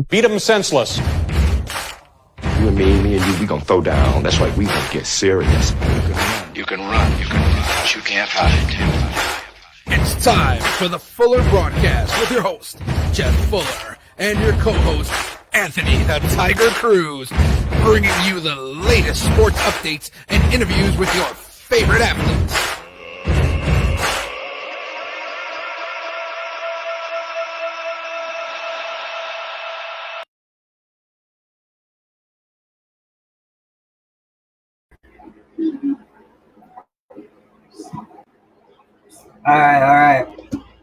Beat him senseless. You and me and you, we gonna throw down. That's right, we gonna get serious. You can run, but you can't hide. It's time for the Fuller Broadcast with your host, Jeff Fuller, and your co-host, Anthony the Tiger Cruz, bringing you the latest sports updates and interviews with your favorite athletes. All right.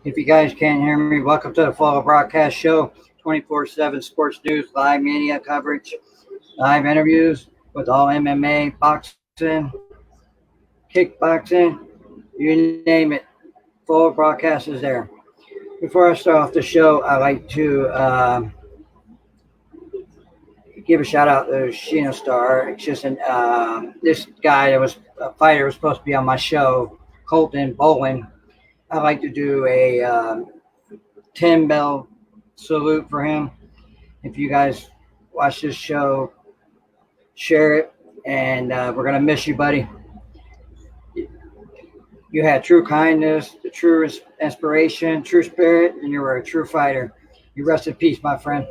If you guys can't hear me, welcome to the Fuller Broadcast Show, 24/7 sports news, live media coverage, live interviews with all MMA, boxing, kickboxing, you name it. Fuller Broadcast is there. Before I start off the show, I'd like to give a shout out to Sheena Star. It's just this guy that was a fighter was supposed to be on my show, Colton Bowling. I'd like to do a 10 bell salute for him. If you guys watch this show, share it, and we're going to miss you, buddy. You had true kindness, the true inspiration, true spirit, and you were a true fighter. You rest in peace, my friend.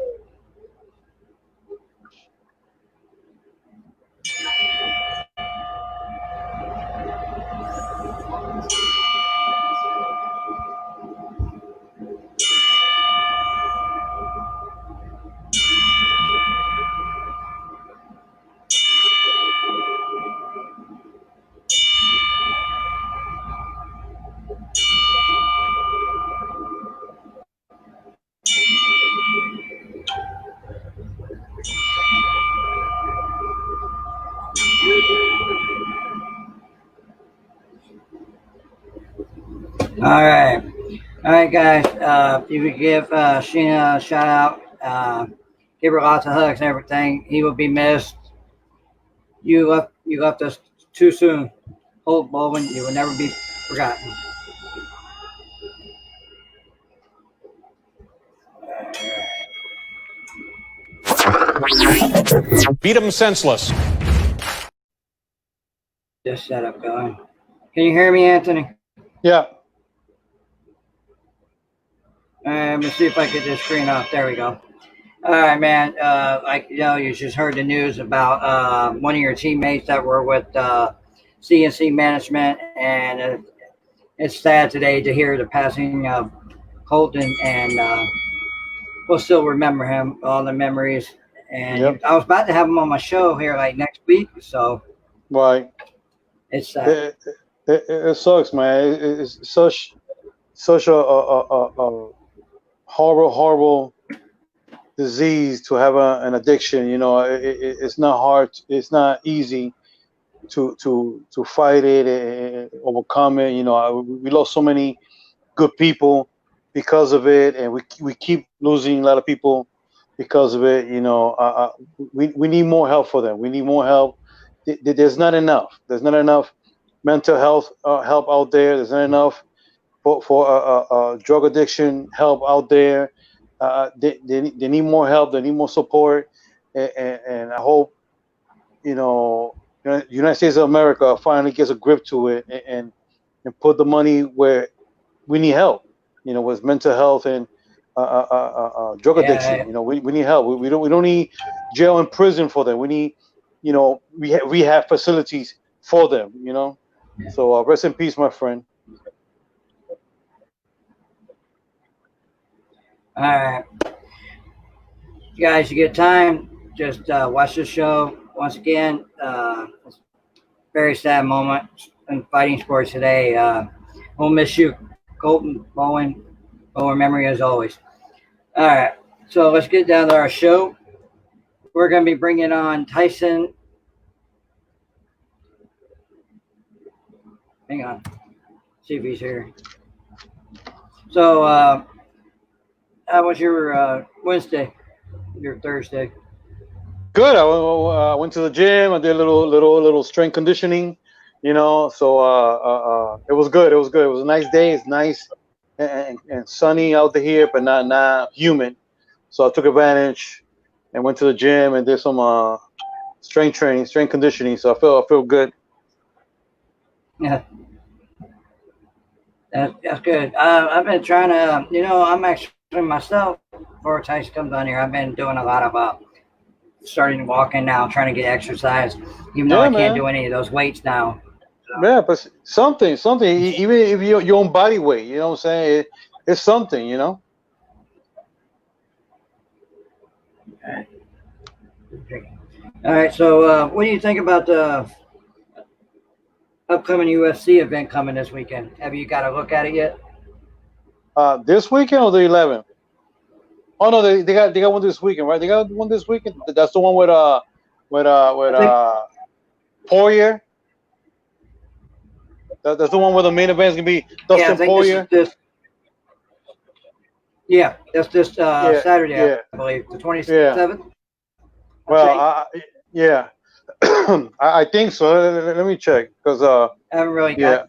All right, guys. If you could give Sheena a shout out, give her lots of hugs and everything. He will be missed. You left us too soon. Holt Bowling, you will never be forgotten. Beat him senseless. Just setup going. Can you hear me, Anthony? Yeah. Let me see if I get this screen off. There we go. All right, man. You just heard the news about one of your teammates that were with CNC Management, and it's sad today to hear the passing of Colton, and we'll still remember him, all the memories. And Yep. I was about to have him on my show here like next week, so Right. it's sad. It sucks, man. It's such a horrible disease to have an addiction. You know, it's not hard. It's not easy to fight it and overcome it. You know, we lost so many good people because of it, and we keep losing a lot of people because of it. You know, we need more help for them. We need more help. There's not enough. There's not enough mental health help out there. There's not enough for drug addiction help out there. They need more help. They need more support. And I hope, the United States of America finally gets a grip to it and put the money where we need help, with mental health and drug addiction. We need help. We don't need jail and prison for them. We need, we have facilities for them, So rest in peace, my friend. All right. You guys, you get time, just watch the show. Once again, very sad moment in fighting sports today. We'll miss you, Colton Bowen. Our memory as always. All right. So let's get down to our show. We're going to be bringing on Tyson. Hang on. See if he's here. So, how was your Wednesday? Your Thursday? Good. I went to the gym. I did a little strength conditioning, So it was good. It was a nice day. It's nice and sunny out here, but not humid. So I took advantage and went to the gym and did some strength training, strength conditioning. So I feel good. Yeah. That's good. I've been trying to, I'm actually myself, before Tyson comes on here, I've been doing a lot of starting walking now, trying to get exercise, even though I can't do any of those weights now. So. Yeah, but something, even if your own body weight, you know what I'm saying? It's something, you know? All right, so what do you think about the upcoming UFC event coming this weekend? Have you got a look at it yet? This weekend or the 11th? Oh no, they got one this weekend, right? They got one this weekend. That's the one with Poirier. That's the one where the main event is gonna be Dustin Poirier. That's this Saturday, I believe, the 27th. Yeah. Well, yeah, I think so. Let me check because I haven't really got.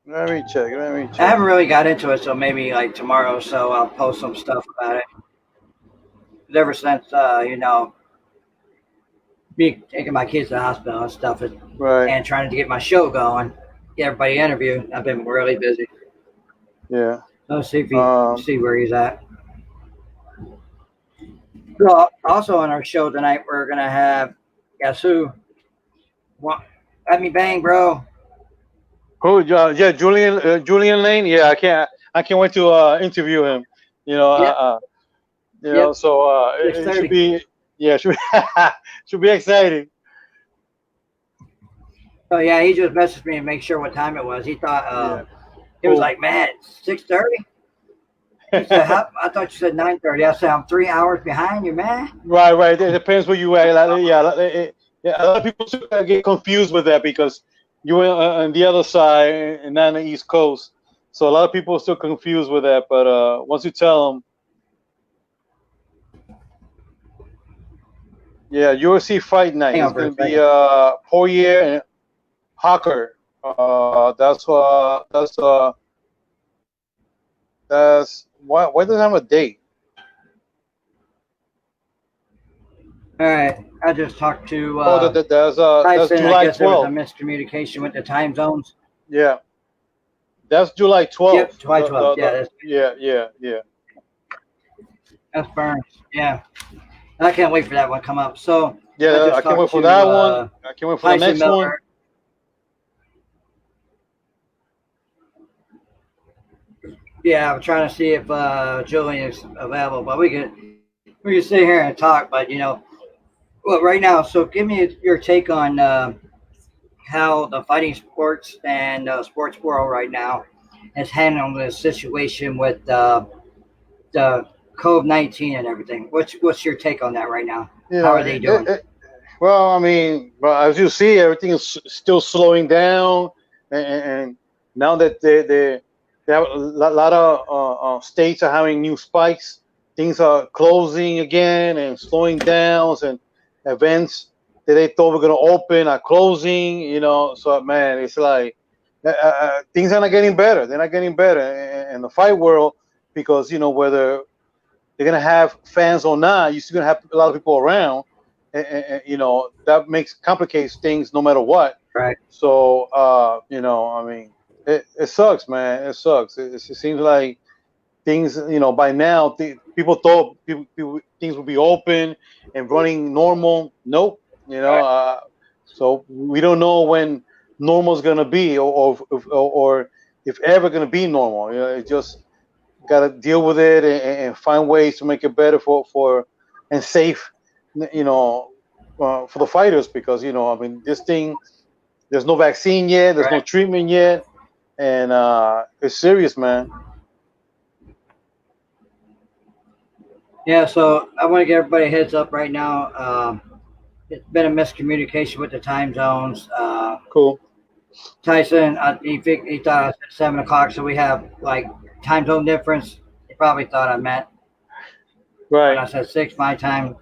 Let me check. I haven't really got into it, so maybe like tomorrow or so I'll post some stuff about it. But ever since me taking my kids to the hospital and stuff, and trying to get my show going, get everybody interviewed, I've been really busy. Yeah. Let's see if you see where he's at. So also on our show tonight, we're gonna have guess who? Let me bang, bro. Who? Yeah, Julian Lane. Yeah, I can't wait to interview him. You know, so it should be should be exciting. Oh yeah, he just messaged me to make sure what time it was. He thought it was like, man, 6:30. He said, I thought you said 9:30. I said, I'm 3 hours behind you, man. Right. It depends where you at. A lot of people get confused with that because you're on the other side and not on the East Coast. So a lot of people are still confused with that. But once you tell them, UFC Fight Night. It's going to be Poirier and Hawker. That's why doesn't have a date? All right, I just talked to. That's Tyson. July 12th. There was a miscommunication with the time zones. Yeah, that's July 12th. Yep, July 12th. Yeah. That's Burns. Yeah, I can't wait for that one to come up. So I can't wait for that one. I can't wait for Tyson the next Miller. one. Yeah, I'm trying to see if Julian is available, but we can sit here and talk. But right now. So give me your take on how the fighting sports and sports world right now is handling this situation with the COVID-19 and everything. What's your take on that right now? How are they doing? Well, I mean, as you see, everything is still slowing down, and now that they have a lot of states are having new spikes. Things are closing again and slowing down, and events that they thought were going to open are closing. So man, it's like things are not getting better. They're not getting better in the fight world because whether they're going to have fans or not, you're still going to have a lot of people around, and that complicates things no matter what. Right. So I mean. It sucks, man. It sucks. It seems like things, by now, people thought things would be open and running normal. Nope. So we don't know when normal is gonna be, or if ever gonna be normal. It just gotta deal with it and find ways to make it better for and safe, for the fighters because I mean this thing, there's no vaccine yet, there's no treatment yet. And it's serious, man. Yeah, so I want to give everybody a heads up right now. It's been a miscommunication with the time zones. Cool. Tyson, he thought I said 7 o'clock, so we have like time zone difference. He probably thought I meant. Right. When I said 6 my time,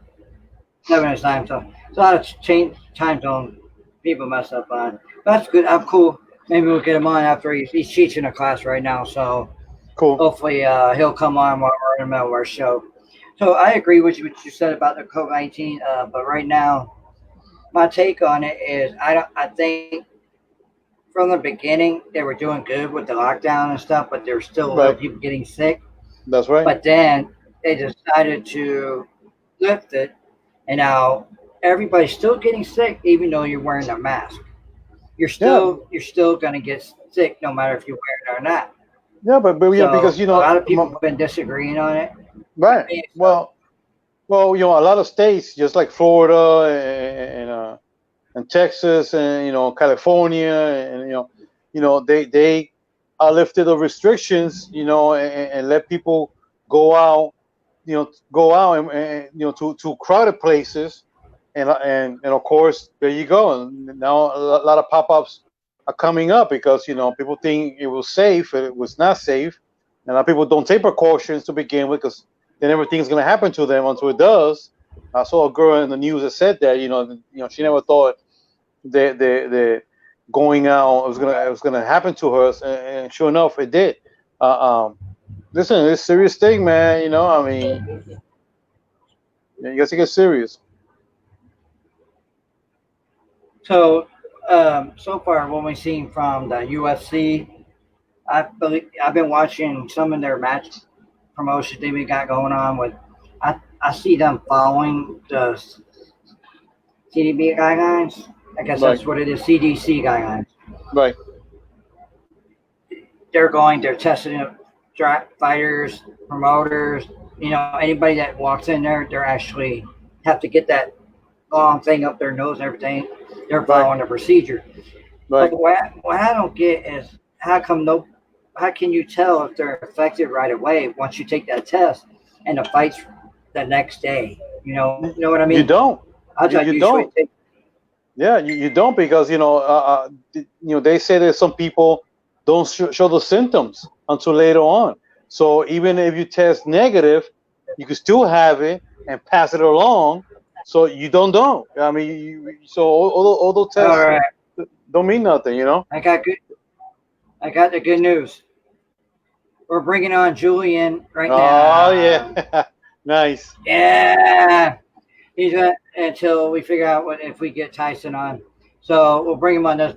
7 his time. So it's a lot of change time zone people mess up on. But that's good. I'm cool. Maybe we'll get him on after he's teaching a class right now. So Cool. Hopefully, he'll come on while we're in the middle of our show. So I agree with what you said about the COVID-19, but right now, my take on it is I think from the beginning they were doing good with the lockdown and stuff, but there were still a lot of Right. people getting sick. That's right. But then they decided to lift it, and now everybody's still getting sick, even though you're wearing a mask. You're still gonna get sick no matter if you wear it or not. Yeah, but So because a lot of people have been disagreeing on it. right. Well, a lot of states, just like Florida and Texas and California and they lifted the restrictions, and let people go out, and to crowded places, and of course there you go. And now a lot of pop-ups are coming up because people think it was safe, and it was not safe, and a lot of people don't take precautions to begin with because then everything's going to happen to them until it does. I saw a girl in the news that said that she never thought the going out was gonna happen to her, and sure enough, it did. Listen, it's a serious thing, man. I mean, you got to get serious. So so far, what we've seen from the UFC, I've been watching some of their match promotions they've got going on with. I see them following the CDB guidelines. I guess that's what it is, CDC guidelines. Right. They're testing fighters, promoters, anybody that walks in there, they're actually have to get that long thing up their nose and everything. They're following the procedure. Right. But what I don't get is how can you tell if they're affected right away once you take that test and the fight's the next day? You know what I mean? You don't. You don't. Yeah, you don't because they say that some people don't show the symptoms until later on. So even if you test negative, you can still have it and pass it along. So you don't know. I mean, so all those tests don't mean nothing. I got the good news. We're bringing on Julian right now. Oh yeah, nice. Yeah. He's gonna until we figure out if we get Tyson on. So we'll bring him on this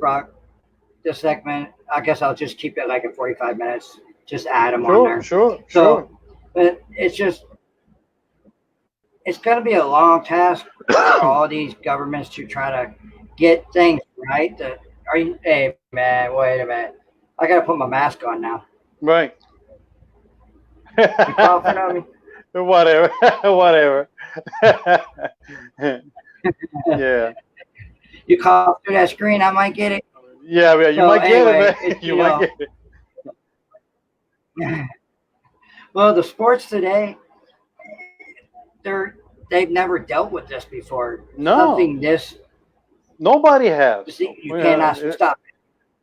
segment. I guess I'll just keep it like at 45 minutes. Just add him on there. Sure. But it's going to be a long task for all these governments to try to get things right. Hey man, wait a minute. I got to put my mask on now. Right. You coughing on me? Whatever. Yeah. You cough through that screen, I might get it. Yeah, you might get it, man. You might get it. Well, the sports today, they've never dealt with this before. No. Something this. Nobody has. You cannot stop it.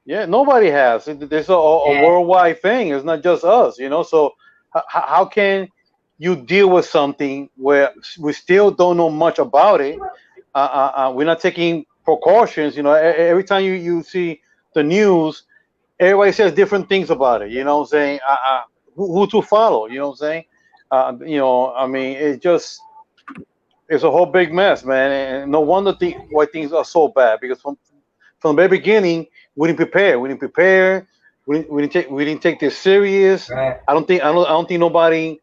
Yeah, nobody has. There's a worldwide thing. It's not just us, So how can you deal with something where we still don't know much about it? We're not taking precautions. Every time you see the news, everybody says different things about it. Saying who to follow. Saying. I mean, it's a whole big mess, man. And no wonder why things are so bad because from the very beginning we didn't prepare. We didn't take this serious. Right. I don't think nobody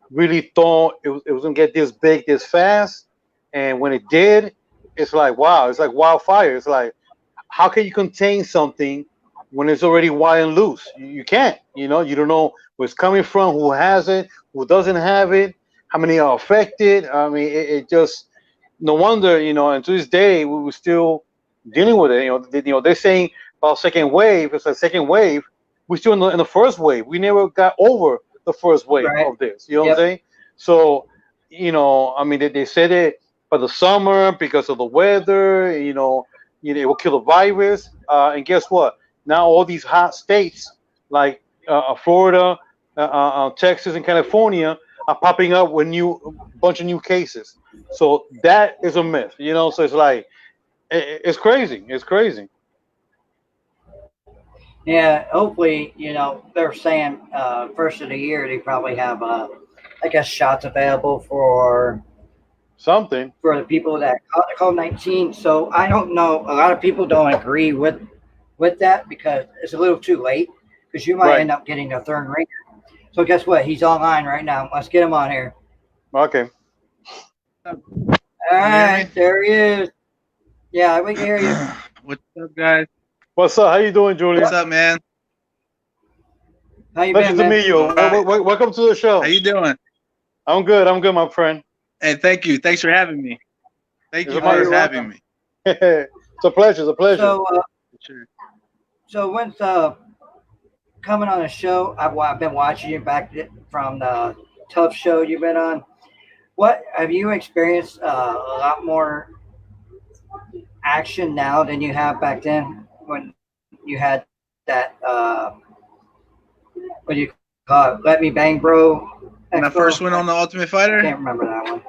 really thought it was gonna get this big this fast, and when it did, it's like wow, it's like wildfire. It's like how can you contain something when it's already wild and loose? You can't. You don't know where it's coming from, who has it, who doesn't have it, how many are affected. I mean, it just no wonder. And to this day we were still dealing with it. They're saying about second wave. It's a second wave. We're still in the first wave. We never got over the first wave of this. You know what I'm saying? So, I mean, they said it for the summer because of the weather. It will kill the virus. And guess what? Now all these hot states like Florida, Texas, and California are popping up with bunch of new cases. So that is a myth. So it's like it's crazy. It's crazy. Yeah, hopefully, they're saying first of the year they probably have, I guess, shots available Something. for the people that caught the COVID-19. So I don't know. A lot of people don't agree with that because it's a little too late because you might Right. end up getting a third ringer. So guess what? He's online right now. Let's get him on here. Okay. All right, there he is. Yeah, we can hear you. What's up, guys? What's up? How you doing, Julian? What's up, man? How you Pleasure been, to man? meet you. Right. Welcome to the show. How you doing? I'm good, my friend. Hey, thank you. Thanks for having me. Thank It's you a pleasure. for having me. It's a pleasure. It's a pleasure. Sure. So when's coming on the show? I've been watching you back from the Tough show you've been on. What have you experienced a lot more action now than you have back then when you had that what do you call it? Let Me Bang Bro. When I first went on the Ultimate I Fighter, can't remember that one.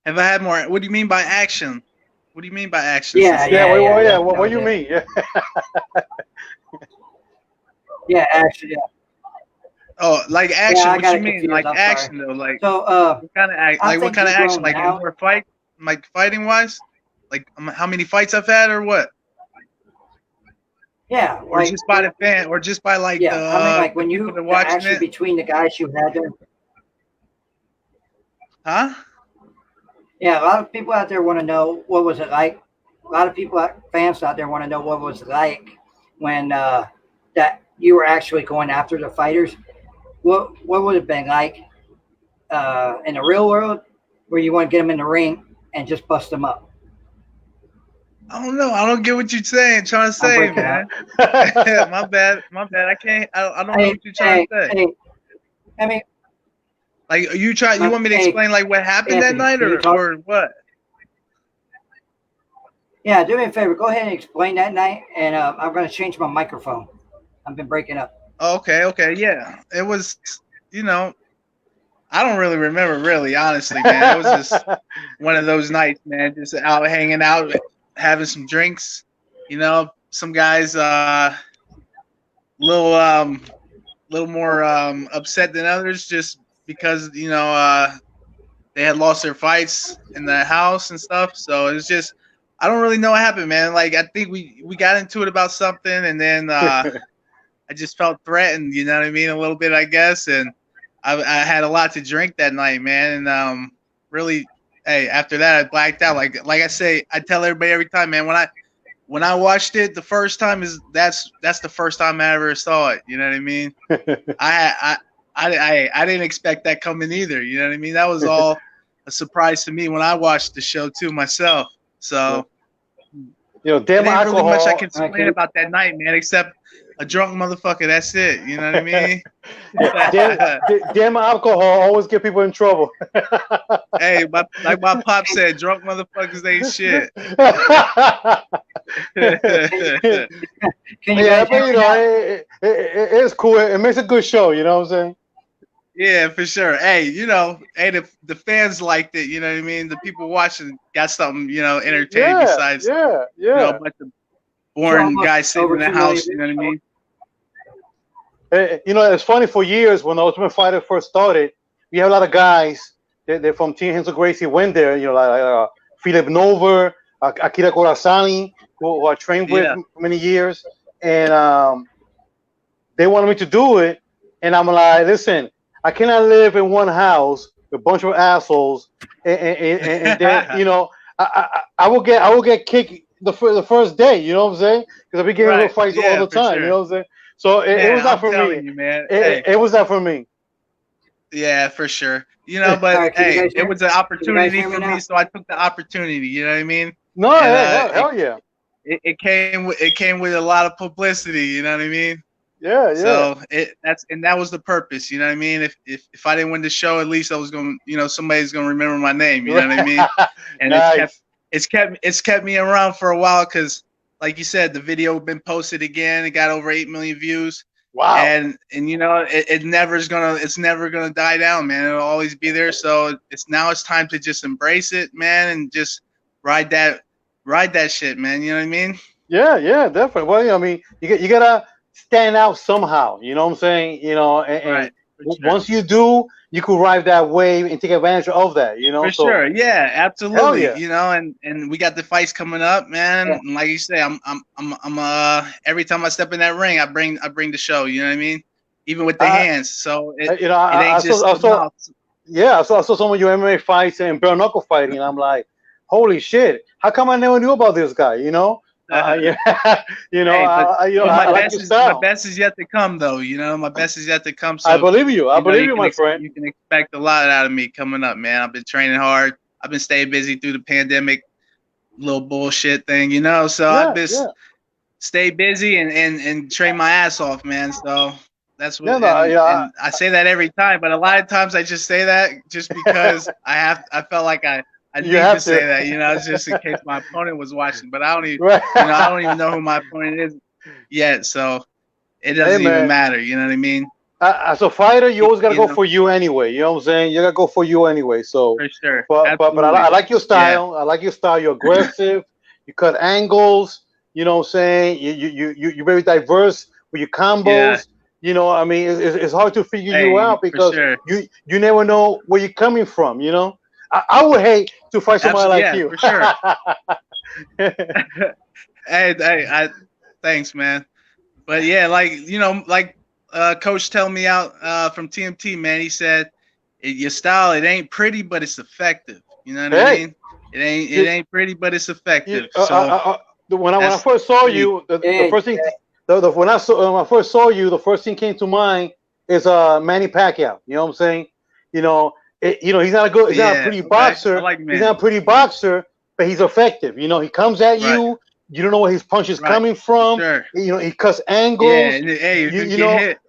have I had more? What do you mean by action? What do you mean by action? Yeah, yeah. That What was do you it. mean? Yeah. Yeah, actually, yeah. Oh, like action. Yeah, I What got you it mean? confused. Like I'm action sorry. though? Like So what kind of act? I Like what think kind of you're action? grown Like now. more fight? Like fighting wise? Like how many fights I've had or what? Yeah, Or just by the fan? Or just by like yeah. I mean, like the when people you that the watching action it? between the guys you had there. Huh? Yeah, a lot of people out there want to know what was it like. A lot of people, fans out there, want to know what it was like when that you were actually going after the fighters. What would it have been like in the real world, where you want to get them in the ring and just bust them up? I don't know. I don't get what you're saying. Trying to I'm say, breaking man. up. My bad. My bad. I can't. I don't know Hey, what you're trying to say. hey, I mean, Like you try. You want me to hey, explain like what happened that Anthony, night, can you talk? or what? Yeah, do me a favor. Go ahead and explain that night, and I'm going to change my microphone. I've been breaking up. Oh, okay, yeah. It was, you know, I don't really remember, really, honestly, man. It was just one of those nights, man. Just out hanging out, having some drinks. You know, some guys, little more upset than others, just because they had lost their fights in the house and stuff. So it's just, I don't really know what happened, man. Like I think we got into it about something, and then I just felt threatened, you know what I mean, a little bit, I guess, and I had a lot to drink that night, man, and really, hey, after that I blacked out. Like I say, I tell everybody every time, man, when I watched it the first time, that's the first time I ever saw it. You know what I mean? I didn't expect that coming either. You know what I mean? That was all a surprise to me when I watched the show too myself. So damn there ain't alcohol. really much I can explain about that night, man, except a drunk motherfucker. That's it. You know what I mean? damn alcohol always get people in trouble. Hey, like my pop said, drunk motherfuckers ain't shit. Can you Yeah, guys but hear me now? it's cool. It makes a good show. You know what I'm saying? Yeah, for sure. Hey, the fans liked it. You know what I mean? The people watching got something, entertaining besides, a bunch of boring almost guys sitting over in the 2 million house. You know what I mean? It's funny. For years, when the Ultimate Fighter first started, we have a lot of guys. They're from Team Renzo Gracie. Went there. Like Philip Nova, Akira Corazani, who I trained with for many years, and they wanted me to do it. And I'm like, listen, I cannot live in one house with a bunch of assholes, and then I will get kicked the first day. You know what I'm saying? Because I be getting little fights all the time. Sure. You know what I'm saying? So it was not for me. You, man. It was not for me. Yeah, for sure. But Right, hey, it was an opportunity hear me for now? me, so I took the opportunity. You know what I mean? No, hell yeah. It came with a lot of publicity. You know what I mean? Yeah. So that was the purpose. You know what I mean? If I didn't win the show, at least I was going. Somebody's going to remember my name. You know what I mean? And nice. it's kept me around for a while because, like you said, the video been posted again. It got over 8 million views. Wow. And it's never gonna die down, man. It'll always be there. So it's time to just embrace it, man, and just ride that shit, man. You know what I mean? Yeah, definitely. Well, I mean, you gotta stand out somehow. You know what I'm saying? And Right. For sure. once you do, you can ride that wave and take advantage of that. For So sure, yeah, hell absolutely. yeah. And we got the fights coming up, man. Yeah. And like you say, I'm every time I step in that ring, I bring the show. You know what I mean? Even with the hands, so it ain't just the mouth. Yeah, I saw some of your MMA fights and bare knuckle fighting, and I'm like, holy shit! How come I never knew about this guy? Yeah, I like your style. My best is yet to come, though. My best is yet to come. So I believe you. I believe you, my friend. You can expect a lot out of me coming up, man. I've been training hard. I've been staying busy through the pandemic, little bullshit thing, So I've been stay busy and train my ass off, man. So that's what. And I say that every time, but a lot of times I just say that just because I felt like I need to say that, it's just in case my opponent was watching. But I don't even, I don't even know who my opponent is yet, so it doesn't even matter. You know what I mean? As a fighter, you always gotta go for you anyway. You know what I'm saying? You gotta go for you anyway. So for sure. But I like your style. I like your style. You're aggressive. You cut angles. You know what I'm saying? You're very diverse with your combos. Yeah. I mean, it's hard to figure you out because you never know where you're coming from. I would hate to fight somebody like you. For sure. hey, thanks, man. But yeah, like Coach tell me out from TMT, man. He said, your style, it ain't pretty, but it's effective. You know what I mean? It ain't pretty, but it's effective. When I first saw you, the first thing, when I first saw you, the first thing came to mind is Manny Pacquiao. You know what I'm saying? He's not a pretty boxer. He's not a pretty boxer, but he's effective. He comes at you. You don't know where his punch is coming from. Sure. He cuts angles. Yeah, and hey, you get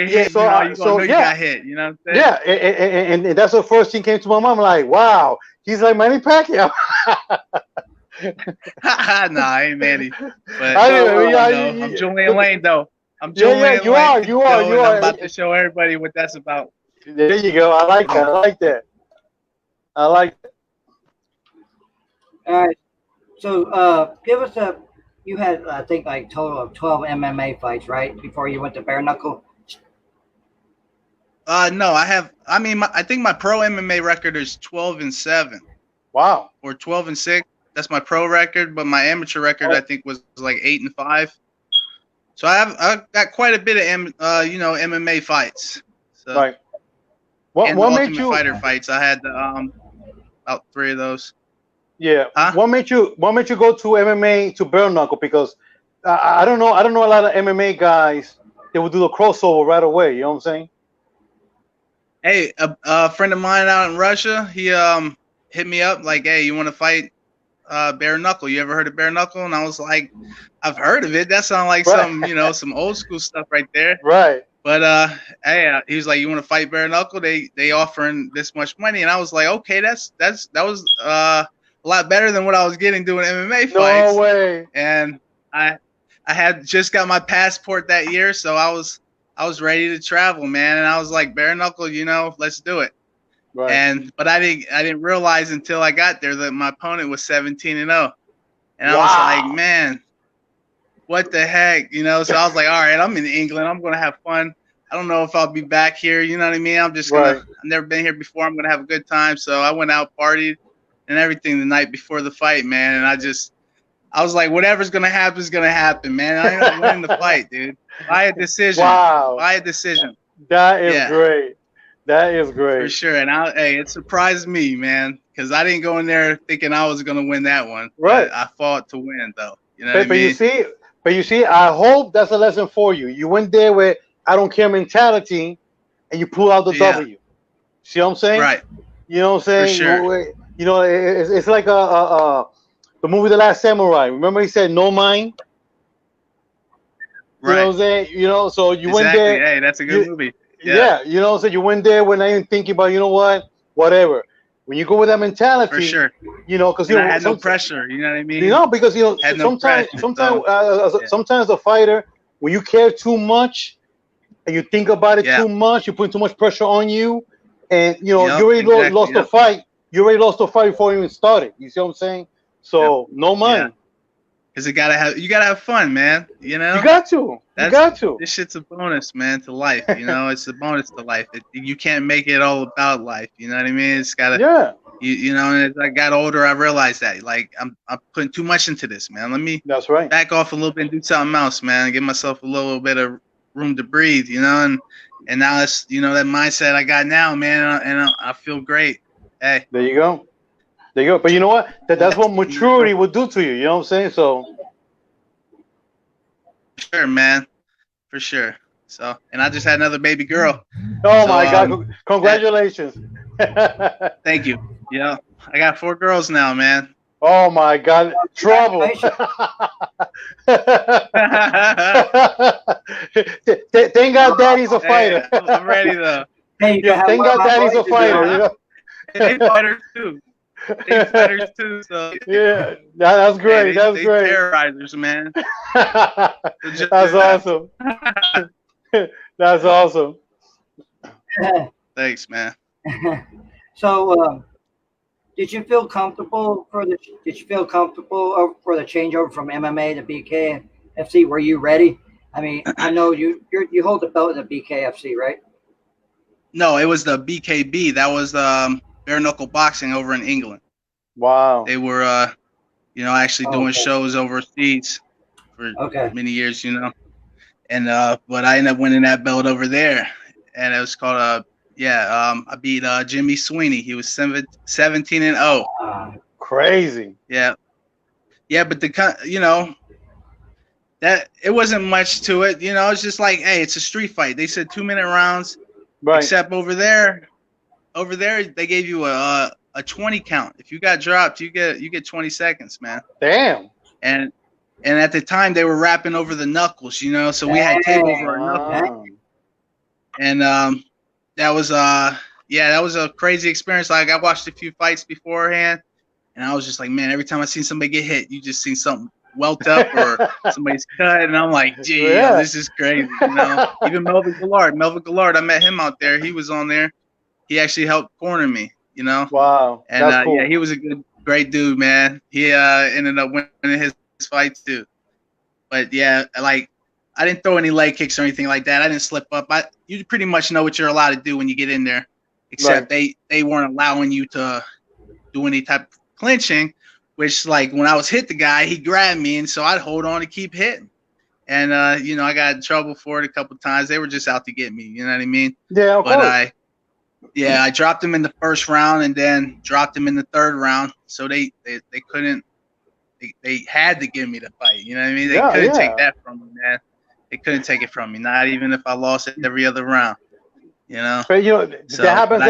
hit. So you got hit. You know what I'm saying? Yeah, and that's the first thing came to my mind. I'm like, wow, he's like Manny Pacquiao. Nah, I ain't Manny. But I'm Julian Lane, though. I'm Julian Lane. You are. I'm about to show everybody what that's about. There you go. I like that. All right. So, give us you had, I think, like total of 12 MMA fights, right? Before you went to bare knuckle? No, I think my pro MMA record is 12-7. Wow. Or 12-6. That's my pro record, but my amateur record, I think, was like 8-5. So I've got quite a bit of MMA fights. So, right. What made you fighter fights? I had about 3 of those. Yeah. Huh? What made you go to MMA to bare knuckle? Because I don't know a lot of MMA guys that would do the crossover right away. You know what I'm saying? Hey, a friend of mine out in Russia, he hit me up like, hey, you want to fight bare knuckle? You ever heard of bare knuckle? And I was like, I've heard of it. That sounds like some old school stuff right there. Right. But hey, he was like, you want to fight bare knuckle? They offering this much money, and I was like, okay, that was a lot better than what I was getting doing MMA fights. No way. And I had just got my passport that year, so I was ready to travel, man. And I was like, bare knuckle, let's do it. Right. But I didn't realize until I got there that my opponent was 17-0, and I was like, man, what the heck, So I was like, all right, I'm in England, I'm gonna have fun. I don't know if I'll be back here, you know what I mean? I'm just gonna. I've never been here before. I'm gonna have a good time. So I went out, partied, and everything the night before the fight, man. And I was like, whatever's gonna happen is gonna happen, man. I ain't gonna win the fight, dude. By a decision. Wow. By a decision. That is great. That is great. For sure. And it surprised me, man, because I didn't go in there thinking I was gonna win that one. Right. I fought to win, though. You know what I mean? But you see, I hope that's a lesson for you. You went there with I don't care mentality, and you pull out the W. See what I'm saying? Right. You know what I'm saying? For sure. It's like the movie The Last Samurai. Remember he said no mind? Right. You know what I'm saying? So you went there. Hey, that's a good movie. Yeah. You know what I'm saying? You went there when I didn't thinking about, whatever. When you go with that mentality, for sure. Because I had no pressure. You know what I mean? Because sometimes a fighter, when you care too much and you think about it too much, you put too much pressure on you, and you already lost the fight. You already lost the fight before you even started. You see what I'm saying? So no mind. because you gotta have fun, man. You know, You got to. You got to. This shit's a bonus, man, to life. You know, it's a bonus to life. You can't make it all about life. You know what I mean? It's gotta. Yeah. You know, and as I got older, I realized that like I'm putting too much into this, man. Let me That's right. back off a little bit and do something else, man. Give myself a little bit of room to breathe, you know. And now it's, you know, that mindset I got now, man, and I feel great. Hey, There you go. There you go. But you know what? That's what maturity will do to you. You know what I'm saying? So. sure, man, for sure. So, and I just had another baby girl. Oh So, my God! Congratulations. Thank you. Yeah, I got 4 girls now, man. Oh my God! Trouble. Thank God, Daddy's a fighter. Hey, I'm ready though. Hey, you Yeah, can thank have God, one of my Daddy's a boys to do fighter. it. You know? They fighters too. They fighters too. So Yeah, that's great. hey, That's they great. terrorizers, man. That's awesome. That's awesome. Thanks, man. So, did you feel comfortable for the changeover from MMA to BKFC? Were you ready? I mean, I know you hold the belt at the BKFC, right? No, it was the BKB. That was bare knuckle boxing over in England. Wow. They were, you know, actually doing Okay. shows overseas for Okay. many years, you know. And but I ended up winning that belt over there, and it was called I beat Jimmy Sweeney. He was 17-0. Crazy. Yeah, but you know, that it wasn't much to it. You know, it's just like, hey, it's a street fight. They said 2-minute rounds. Right. Except over there they gave you a 20 count. If you got dropped, you get 20 seconds, man. Damn. And at the time they were rapping over the knuckles, you know, so we had tape over our knuckles. And that was that was a crazy experience. Like, I watched a few fights beforehand, and I was just like, man, every time I seen somebody get hit, you just see something welt up or somebody's cut, and I'm like, gee, yo, this is crazy, you know. Even Melvin Gillard, I met him out there. He was on there. He actually helped corner me, you know. Wow. And That's cool. yeah, he was a great dude, man. He ended up winning his fights too. But yeah, like, I didn't throw any leg kicks or anything like that. I didn't slip up. You pretty much know what you're allowed to do when you get in there, except they weren't allowing you to do any type of clinching, which, like, when I was hit the guy, he grabbed me, and so I'd hold on to keep hitting. And you know, I got in trouble for it a couple times. They were just out to get me, you know what I mean? Yeah, of course. I dropped him in the first round and then dropped him in the third round. So they couldn't. They had to give me the fight. You know what I mean? They couldn't take that from me, man. They couldn't take it from me. Not even if I lost it every other round. You know. But you know, So, that happens.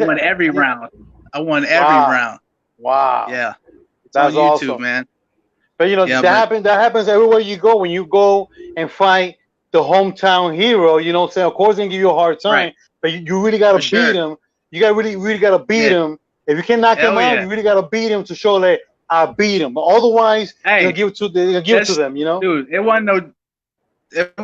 I won every yeah. round. I won every round. Wow. Yeah. It's That's on YouTube, awesome, man. But you know, that happens everywhere you go. When you go and fight the hometown hero, you know what I'm saying? Of course, they give you a hard time, Right. but you really got to beat him. You got really got to beat him. If you can knock him out, you really got to beat him to show that I beat him. But otherwise, they'll give it to them. You know, dude, it wasn't no. It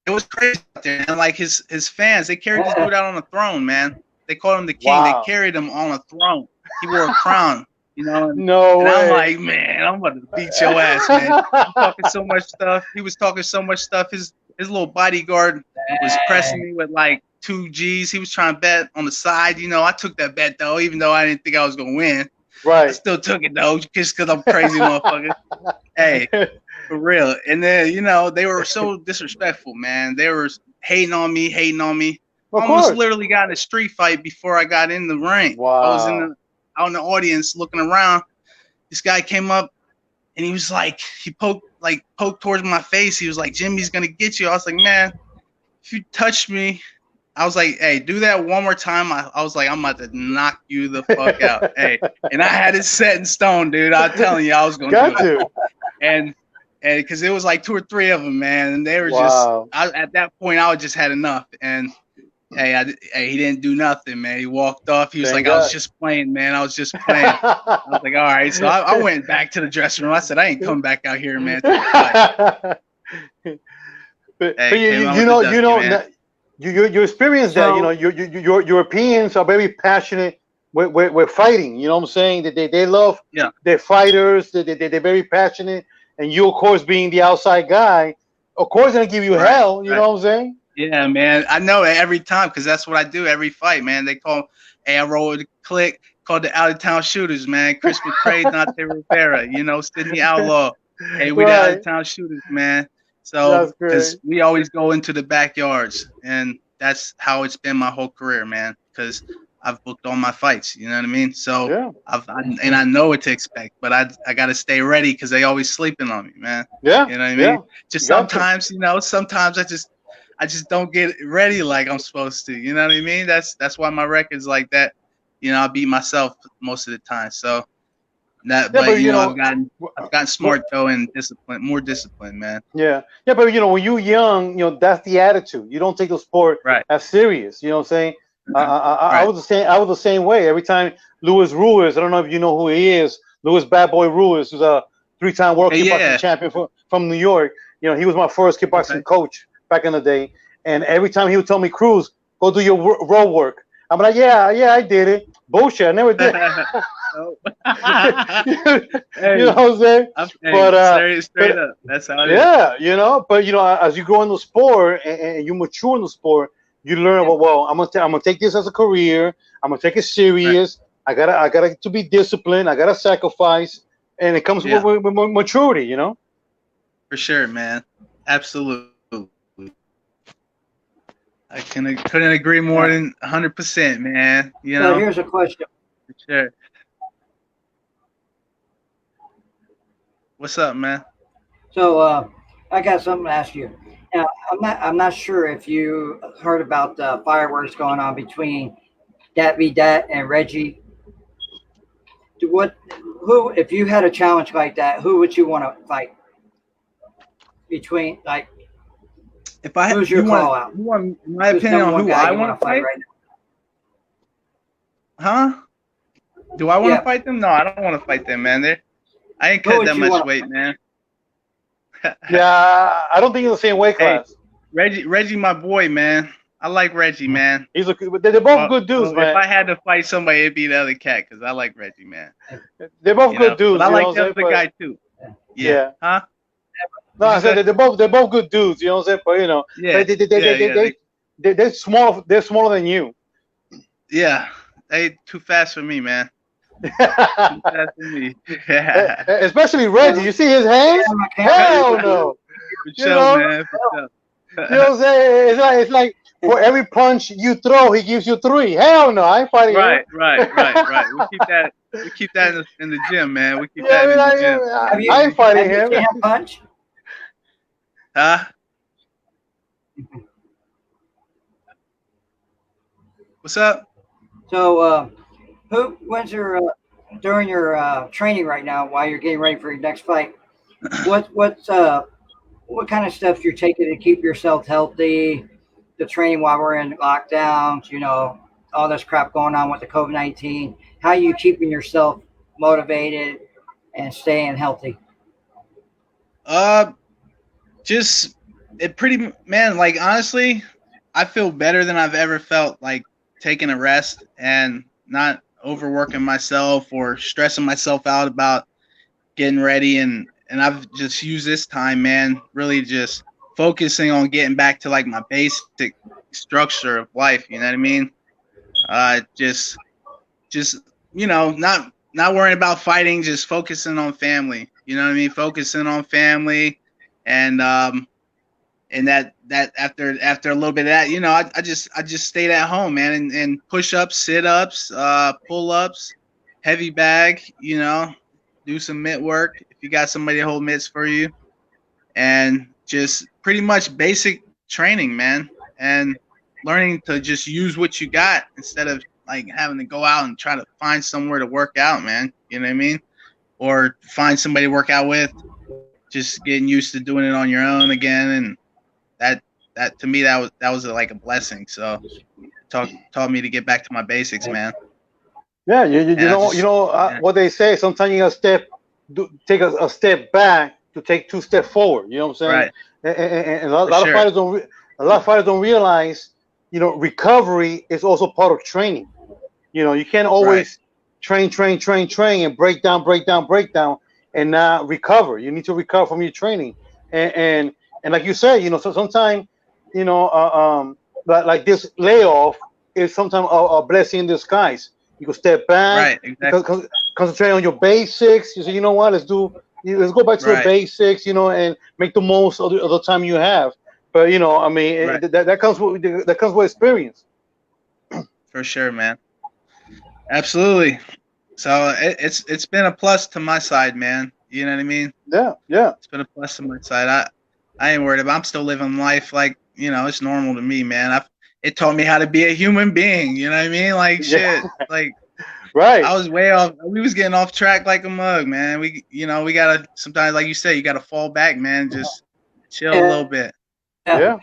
was crazy out there, and like his fans, they carried this dude out on a throne, man. They called him the king. Wow. They carried him on a throne. He wore a crown, you know. And way. I'm like, man, I'm about to beat your ass, man. I'm talking so much stuff. He was talking so much stuff. His little bodyguard was pressing me with like 2 G's. He was trying to bet on the side. You know, I took that bet though, even though I didn't think I was gonna win. Right. I still took it though, just because I'm crazy, motherfucker. Hey, for real. And then, you know, they were so disrespectful, man. They were hating on me. Of Almost course. literally got in a street fight before I got in the ring. Wow. I was out in the audience looking around. This guy came up and he was like, he poked towards my face. He was like, Jimmy's gonna get you. I was like, man, if you touch me, I was like, hey, do that one more time. I was like, I'm about to knock you the fuck out. Hey, and I had it set in stone, dude. I'm telling you, I was gonna do it. And because it was like 2 or 3 of them, man, and they were at that point, I just had enough. And hey, he didn't do nothing, man. He walked off. He was like, I was just playing, man. I was just playing. I was like, all right. So I went back to the dressing room. I said, I ain't coming back out here, man. You experience that. You know, your Europeans are very passionate with fighting. You know what I'm saying? That they love their fighters. They're very passionate, and you, of course, being the outside guy, of course, gonna give you hell. You know what I'm saying? Yeah, man. I know it every time because that's what I do every fight, man. They call, hey, I roll with a clique called the Out of Town Shooters, man. Chris McCray, Dante Rivera, Sydney Outlaw. Hey, we the Out of Town Shooters, man. So, because we always go into the backyards, and that's how it's been my whole career, man. Because I've booked all my fights, you know what I mean? So, I know what to expect, but I got to stay ready because they always sleeping on me, man. Yeah. You know what I mean? Just sometimes, sometimes I just don't get ready like I'm supposed to. You know what I mean? That's why my record's like that. I beat myself most of the time. So that, but I've gotten smart though and more disciplined, man. Yeah, but when you're young, that's the attitude. You don't take the sport as serious. You know what I'm saying? I was the same. I was the same way. Every time Luis Ruiz, I don't know if you know who he is. Luis Bad Boy Ruiz, who's a 3-time world kickboxing champion from New York. He was my first kickboxing coach back in the day, and every time he would tell me, Cruz, go do your road work. I'm like, yeah, I did it. Bullshit, I never did. You know what I'm saying? But straight up, that's how it is. But as you grow in the sport and you mature in the sport, you learn. Well, I'm gonna take this as a career. I'm gonna take it serious. I gotta to be disciplined. I gotta sacrifice, and it comes with maturity. For sure, man. Absolutely. I couldn't agree more than 100%, man. So here's a question. For sure. What's up, man? So I got something to ask you. Now, I'm not sure if you heard about the fireworks going on between Dat v Dat and Reggie. If you had a challenge like that, who would you want to fight? Between if I who's your call out? You want my opinion on who I want to fight right now? Huh? Do I want to fight them? No, I don't want to fight them, man. I ain't cut that much weight, man. Yeah, I don't think it's the same weight class. Hey, Reggie, my boy, man. I like Reggie, man. They're both good dudes, man. If I had to fight somebody, it'd be the other cat because I like Reggie, man. They're both good dudes. But I like the other guy too. Yeah. Huh? No, I said they're both good dudes. You know what I'm saying? But they're small. They're smaller than you. Yeah, they too fast for me, man. Too fast for me. Especially Reggie. You see his hands? Hell no. For sure, man. For sure. You know what I'm saying? It's like for every punch you throw, he gives you 3. Hell no, I ain't fighting him. Right. We keep that in the gym, man. We keep that in the gym. I ain't fighting him. Have you punch? Huh? What's up? So, during your training right now, while you're getting ready for your next fight, what kind of steps you're taking to keep yourself healthy? The training while we're in lockdowns, all this crap going on with the COVID-19. How are you keeping yourself motivated and staying healthy? Just man, like honestly, I feel better than I've ever felt, like taking a rest and not overworking myself or stressing myself out about getting ready. And I've just used this time, man, really just focusing on getting back to like my basic structure of life. You know what I mean? Just not worrying about fighting, just focusing on family. You know what I mean? Focusing on family. And that after a little bit of that, I just stayed at home, man, and push-ups, sit-ups, pull-ups, heavy bag, do some mitt work if you got somebody to hold mitts for you, and just pretty much basic training, man, and learning to just use what you got instead of like having to go out and try to find somewhere to work out, man. You know what I mean? Or find somebody to work out with. Just getting used to doing it on your own again, and that to me that was like a blessing. So taught me to get back to my basics, man. Yeah, what they say. Sometimes you gotta take a step back to take 2 steps forward. You know what I'm saying? Right. And a lot of fighters don't realize, recovery is also part of training. You can't always train and break down. and not recover. You need to recover from your training, and like you said, so sometimes, like this layoff is sometimes a blessing in disguise. You can step back, Right, exactly. concentrate on your basics. You say, you know what, let's go back to the Right. basics, and make the most of the time you have. But I mean, Right. that comes with experience. For sure, man. Absolutely. So it's been a plus to my side, man. You know what I mean? Yeah. It's been a plus to my side. I ain't worried about. I'm still living life like it's normal to me, man. It taught me how to be a human being. You know what I mean? Like shit. Like Right. I was way off. We was getting off track like a mug, man. We gotta sometimes, like you say, you gotta fall back, man. Just chill a little bit. Yeah.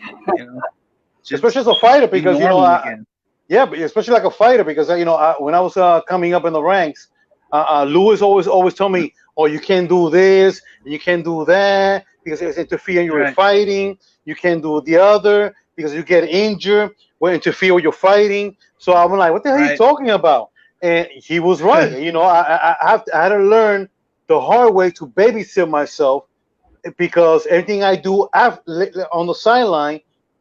Just Especially as a fighter, because be normal again. yeah, but especially like a fighter, because when I was coming up in the ranks, Lewis always told me, "Oh, you can't do this, and you can't do that because it's interfering with your fighting. You can't do the other because you get injured when interfere with your fighting." So I'm like, "What the hell are you talking about?" And he was right. I had to learn the hard way to babysit myself, because everything I do on the sideline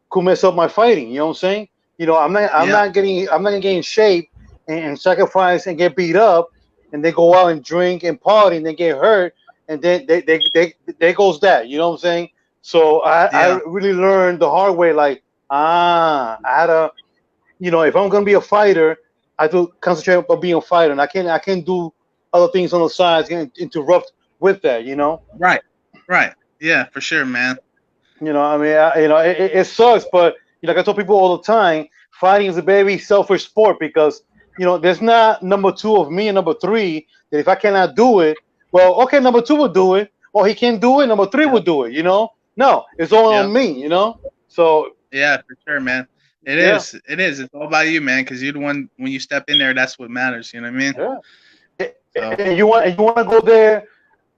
could mess up my fighting. You know what I'm saying? I'm not gonna get in shape and sacrifice and get beat up, and they go out and drink and party and they get hurt, and then there goes that. You know what I'm saying? So I really learned the hard way. Like I had to, if I'm gonna be a fighter, I have to concentrate on being a fighter, and I can't do other things on the sides get interrupt with that. Right. Yeah, for sure, man. I mean, it sucks, but like I tell people all the time, fighting is a very selfish sport, because there's not number 2 of me and number 3 that if I cannot do it, well, okay, number 2 will do it, or he can't do it, number 3 will do it. No, it's all on me. So yeah, for sure, man. It is. It's all about you, man, because you're the one. When you step in there, that's what matters. You know what I mean? Yeah. So. And you want to go there.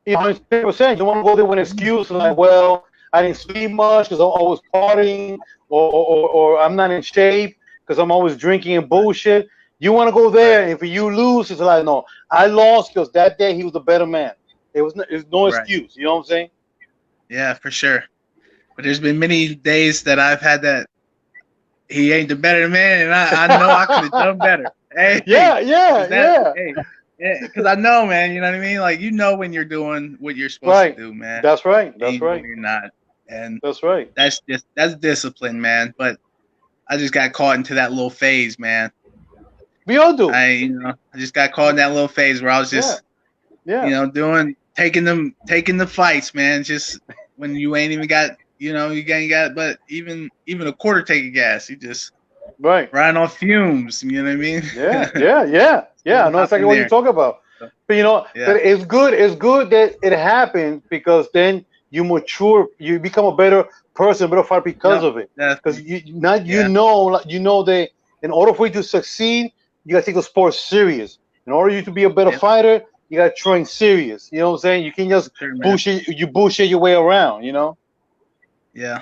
100%. You want to go there with an excuse like, well, I didn't sleep much because I'm always partying, or I'm not in shape because I'm always drinking and bullshit. You want to go there, and if you lose, it's like, no, I lost because that day he was a better man. There's no excuse. You know what I'm saying? Yeah, for sure. But there's been many days that I've had that he ain't the better man, and I know I could have done better. Hey, because I know, man. You know what I mean? Like, when you're doing what you're supposed to do, man. That's right. You're not, and that's right. That's discipline, man. But I just got caught into that little phase, man. We all do. I just got caught in that little phase where I was just, taking the fights, man. Just when you ain't even got, you ain't got, but even a quarter tank of gas, you just riding off fumes. You know what I mean? Yeah. I know exactly what you're talking about. But but it's good. It's good that it happened, because then you mature, you become a better person, better fighter because of it. Because you know that in order for you to succeed, you gotta take the sport serious. In order for you to be a better fighter, you gotta train serious. You know what I'm saying? You can't just bullshit your way around. Yeah.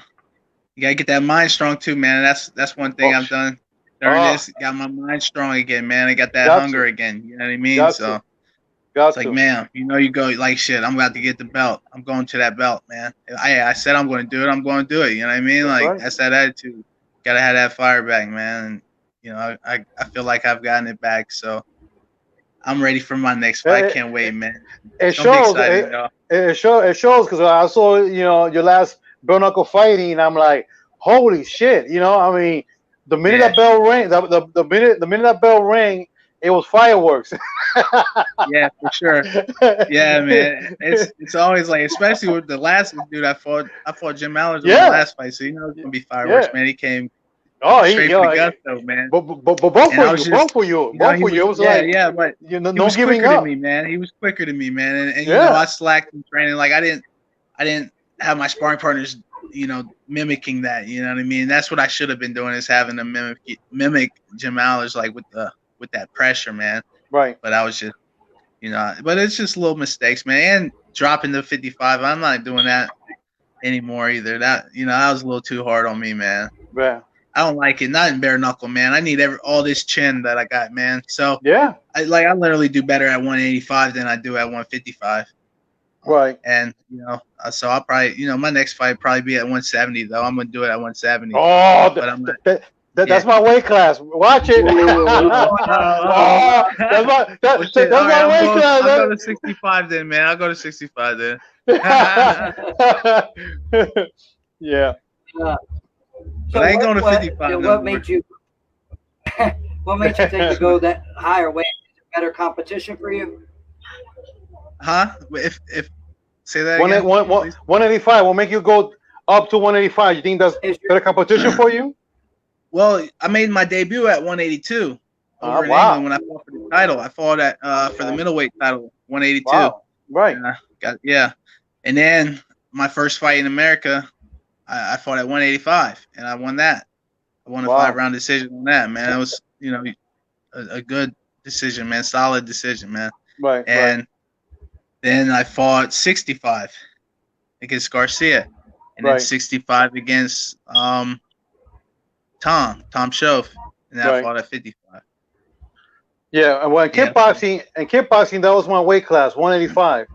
You gotta get that mind strong too, man. That's one thing I've done during this. Got my mind strong again, man. I got that hunger again. You know what I mean? It's like, man, you go like, shit, I'm about to get the belt. I'm going to that belt, man. I said I'm going to do it. I'm going to do it. You know what I mean? That's that attitude. Gotta have that fire back, man. And, I feel like I've gotten it back. So I'm ready for my next fight. I can't wait, man. It shows. It shows, because I saw your last bare knuckle fighting, and I'm like, holy shit. I mean, the minute that bell rang, the minute that bell rang, it was fireworks. Yeah, for sure. Yeah, man. It's always like, especially with the last dude I fought Jim Mallard in the last fight, so it's gonna be fireworks, man. He came straight for the gusto, man. But both for you. It was but no giving up. To me, man. He was quicker than me, man. And I slacked in training. Like I didn't have my sparring partners, mimicking that. You know what I mean? That's what I should have been doing, is having them mimic Jim Mallard, like with that pressure, man. Right. But I was just, but it's just little mistakes, man. And dropping the 55, I'm not doing that anymore either. That, that was a little too hard on me, man. Yeah. I don't like it. Not in bare knuckle, man. I need all this chin that I got, man. So I literally do better at 185 than I do at 155. Right. And so I'll probably my next fight probably be at 170 though. I'm gonna do it at 170. Oh, But I'm not. that's my weight class. Watch it. That's my weight class. I'll go to 65 then, man. I'll go to 65 then. Yeah. But I ain't going to 55 no what more. made you? What made you think to go that higher weight? Is it better competition for you? Huh? If say that again. 185 will make you go up to 185. You think that's better competition for you? Well, I made my debut at 182 over in England when I fought for the title. I fought at for the middleweight title, 182. Wow. Right. And then my first fight in America, I fought at 185, and I won that. I won a 5-round decision on that, man. That was, a good decision, man. Solid decision, man. Right. And then I fought 65 against Garcia, and then 65 against Tom Shoaf, and then I fought at 55. Yeah, and when kickboxing, that was my weight class, 185.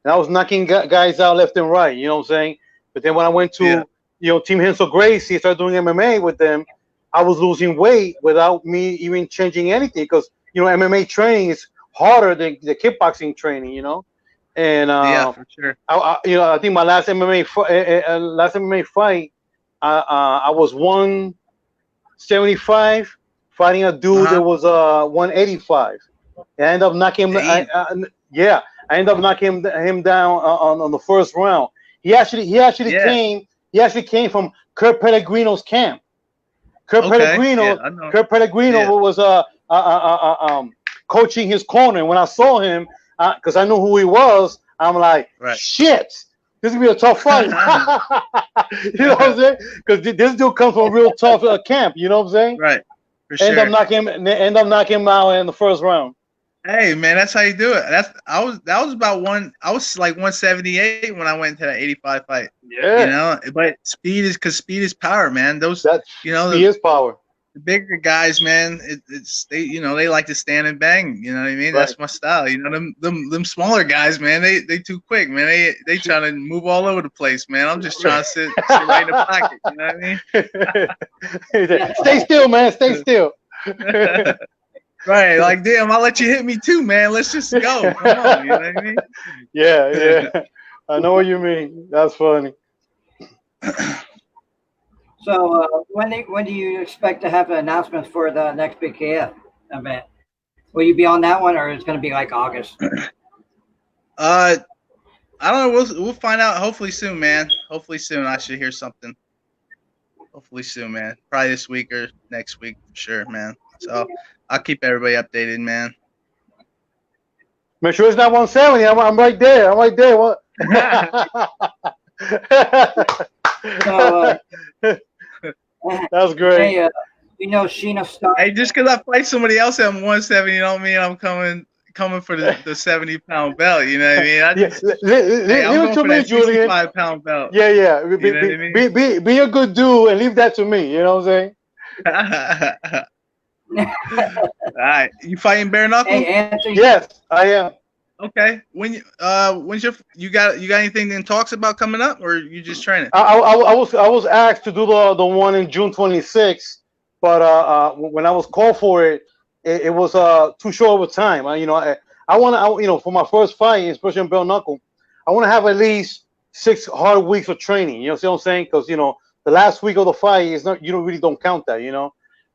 And I was knocking guys out left and right. You know what I'm saying? But then when I went to Team Renzo Gracie, started doing MMA with them, I was losing weight without me even changing anything because MMA training is harder than the kickboxing training. And for sure. I think my last MMA fight, I was 175 fighting a dude that was 185. And I ended up knocking him. I ended up knocking him down on the first round. He actually came. He actually came from Kurt Pellegrino's camp. Kurt Pellegrino was coaching his corner. And when I saw him, because I knew who he was, I'm like, shit, this is gonna be a tough fight. You know what I'm saying? Because this dude comes from a real tough camp. You know what I'm saying? Right. For sure. End up knocking him out in the first round. Hey man, that's how you do it. I was like 178 when I went into that 85 fight. Yeah. But speed is power, man. Speed is power. The bigger guys, man, they like to stand and bang. You know what I mean? Right. That's my style. Them smaller guys, man, they too quick, man. They trying to move all over the place, man. I'm just trying to sit right in the pocket. You know what I mean? Stay still, man. Stay still. Right, like damn, I'll let you hit me too, man. Let's just go. Come on, you know what I mean? Yeah. I know what you mean. That's funny. So, when do you expect to have announcements for the next BKF event? Will you be on that one, or is it going to be like August? I don't know. We'll find out. Hopefully soon, man. Hopefully soon. I should hear something. Hopefully soon, man. Probably this week or next week for sure, man. So I'll keep everybody updated, man. Make sure it's not 170. I'm right there. What? So, that's great. Hey, Sheena Stark. Hey, just because I fight somebody else at 170, you don't mean I'm coming for the 70-pound belt. You know what I mean? I'm going for that 65-pound belt. Yeah. Be a good dude and leave that to me. You know what I'm saying? All right, you fighting bare knuckle? Hey, Anthony. Yes, I am. Okay. When's you got anything in talks about coming up, or you just training? I was asked to do the one in June 26th, but when I was called for it was too short of a time. I want for my first fight, especially in bare knuckle, I want to have at least 6 hard weeks of training. You know what I'm saying? Because the last week of the fight is not. You really don't count that.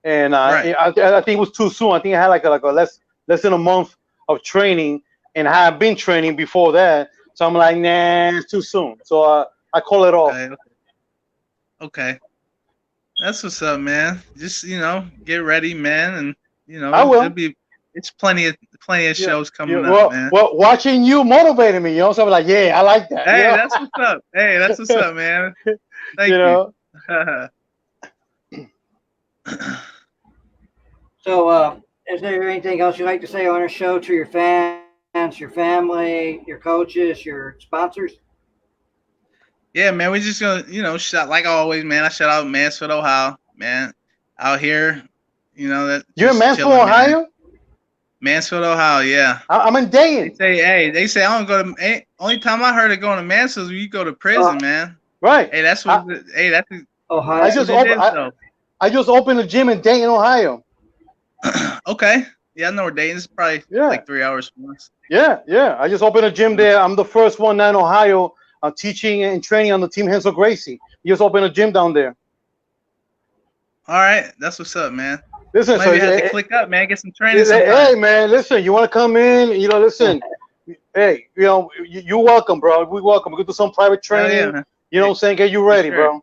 And I think it was too soon. I think I had like a less than a month of training, and I had been training before that. So I'm like, nah, it's too soon. So I call it off. Okay. That's what's up, man. Just get ready, man, and I will. It's plenty of shows coming up, man. Well, watching you motivated me. So I'm like, yeah, I like that. Hey, that's what's up. Hey, that's what's up, man. Thank you. So, is there anything else you'd like to say on our show to your fans, your family, your coaches, your sponsors? Yeah, man, we just gonna, shout like always, man. I shout out Mansfield, Ohio, man. Out here, that you're in Mansfield, Ohio? Mansfield, Ohio. Yeah. I'm in Dayton. They say I don't go to. Only time I heard of going to Mansfield is when you go to prison, man. Right. Hey, that's what. That's Ohio. I just opened a gym in Dayton, Ohio. Okay. Yeah, I know where Dayton is. Probably like 3 hours from us. Yeah. I just opened a gym there. I'm the first one now in Ohio teaching and training on the team Renzo Gracie. We just opened a gym down there. All right, that's what's up, man. Listen, Maybe have to click up, man. Get some training. Hey, man, listen. You want to come in? Listen. Hey, you're welcome, bro. We welcome. We could do some private training. Yeah, man. You know what I'm saying? Get you ready, bro.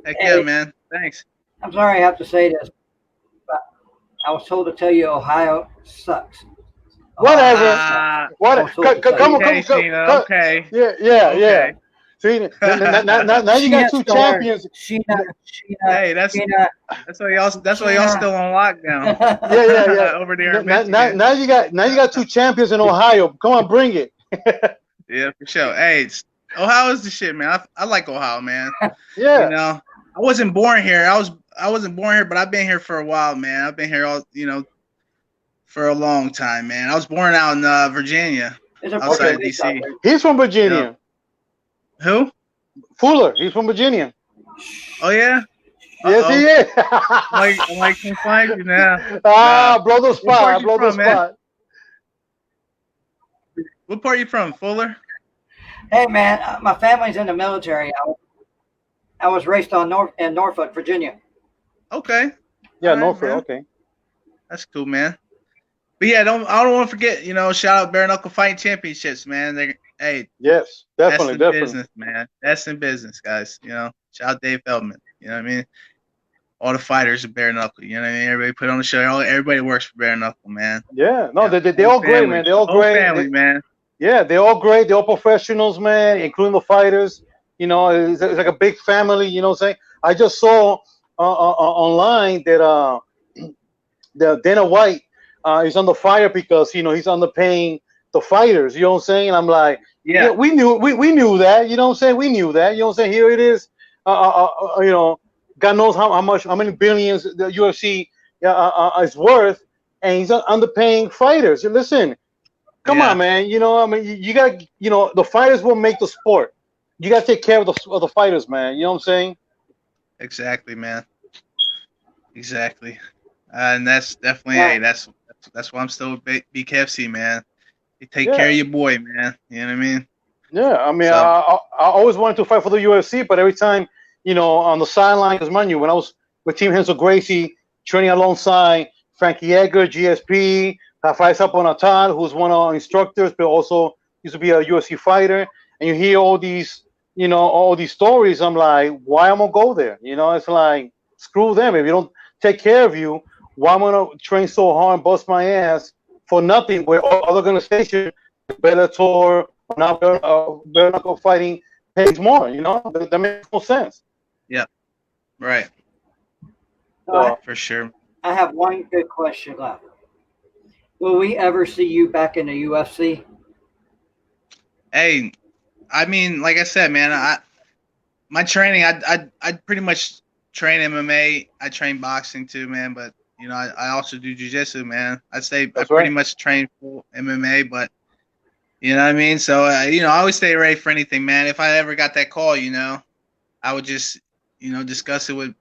Heck yeah, man. Thanks. I'm sorry I have to say this, but I was told to tell you Ohio sucks. Whatever. Come on. Okay. Yeah. See, now you got two champions. Hey, that's why y'all still on lockdown. Yeah. Over there. Now you got two champions in Ohio. Come on, bring it. Yeah, for sure. Hey, Ohio is the shit, man. I like Ohio, man. Yeah. I wasn't born here. I wasn't born here, but I've been here for a while, man. I've been here all for a long time, man. I was born out in Virginia, outside DC. He's from Virginia. Who? Fuller. He's from Virginia. Oh yeah. Yes, he is. I'm like, can find you now. Blow the spot. Blow the spot. What part are you from, Fuller? Hey, man, my family's in the military. I was raised in Norfolk, Virginia. Okay. Yeah, right, Norfolk. Man. Okay. That's cool, man. But yeah, I don't want to forget. Shout out Bare Knuckle Fighting Championships, man. Yes, definitely. Business, man. That's in business, guys. Shout out Dave Feldman. You know what I mean? All the fighters are Bare Knuckle. You know what I mean? Everybody put on the show. Everybody works for Bare Knuckle, man. Yeah, no, they're all great, man. They're all great. Family, man. Yeah, they're all great. They're all professionals, man, including the fighters. It's like a big family. You know what I'm saying? I just saw online that Dana White is under fire because he's underpaying the fighters. You know what I'm saying? And I'm like, yeah, we knew that. You know what I'm saying? We knew that. You know what I'm saying? Here it is. God knows how many billions the UFC is worth, and he's underpaying fighters. Listen, come on, man. You got the fighters will make the sport. You got to take care of the fighters, man. You know what I'm saying? Exactly, man. Exactly. And that's definitely that's why I'm still with BKFC, man. You take care of your boy, man. You know what I mean? Yeah, I mean, I always wanted to fight for the UFC, but every time, on the sideline, because mind you, when I was with Team Renzo Gracie, training alongside Frankie Edgar, GSP, Faisal Bonatar, who's one of our instructors, but also used to be a UFC fighter, and you hear all these stories, I'm like, why am I gonna go there? It's like, screw them. If you don't take care of you, why am I gonna train so hard and bust my ass for nothing? Where other organizations, Bellator, now Bare Knuckle Fighting pays more. That makes no sense. Yeah, right. So, for sure. I have one good question left. Will we ever see you back in the UFC? Hey, I mean, like I said, man, my training, I pretty much train MMA. I train boxing too, man. But I also do jiu-jitsu, man. I'd say I pretty much train full MMA, but you know what I mean. So I always stay ready for anything, man. If I ever got that call, I would just discuss it with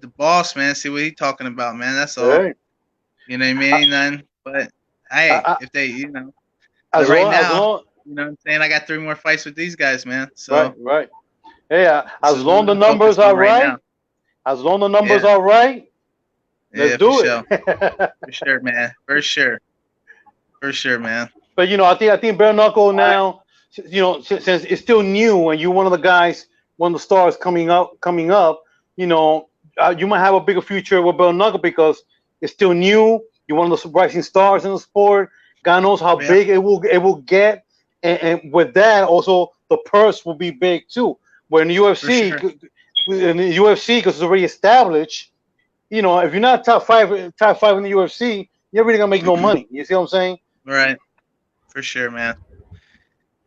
the boss, man. See what he's talking about, man. That's all. Right. You know what I mean? But hey, if they, right now. You know what I'm saying? I got 3 more fights with these guys, man. So right. Hey, as long the numbers are right, let's do it. For sure, man. For sure, man. But I think Bare Knuckle now, since it's still new and you're one of the guys, one of the stars coming up, you might have a bigger future with Bare Knuckle because it's still new. You're one of the rising stars in the sport. God knows how big it will get. And with that, also the purse will be big too. Where in the UFC, because it's already established, if you're not top five in the UFC, you're really gonna make no money. You see what I'm saying? Right. For sure, man.